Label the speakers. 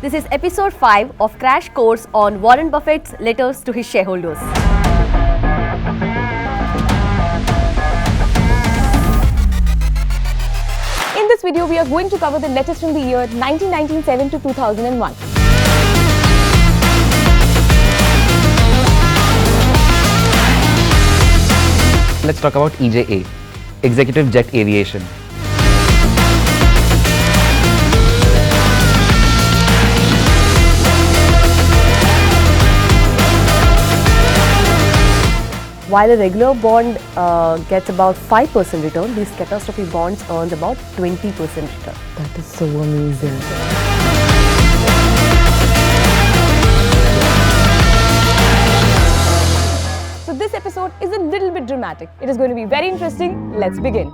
Speaker 1: This is episode 5 of Crash Course on Warren Buffett's letters to his shareholders.
Speaker 2: In this video, we are going to cover the letters from the year 1997 to 2001.
Speaker 3: Let's talk about EJA, Executive Jet Aviation.
Speaker 1: While a regular bond gets about 5% return, these catastrophe bonds earns about 20% return.
Speaker 2: That is so amazing. So this episode is a little bit dramatic. It is going to be very interesting. Let's begin.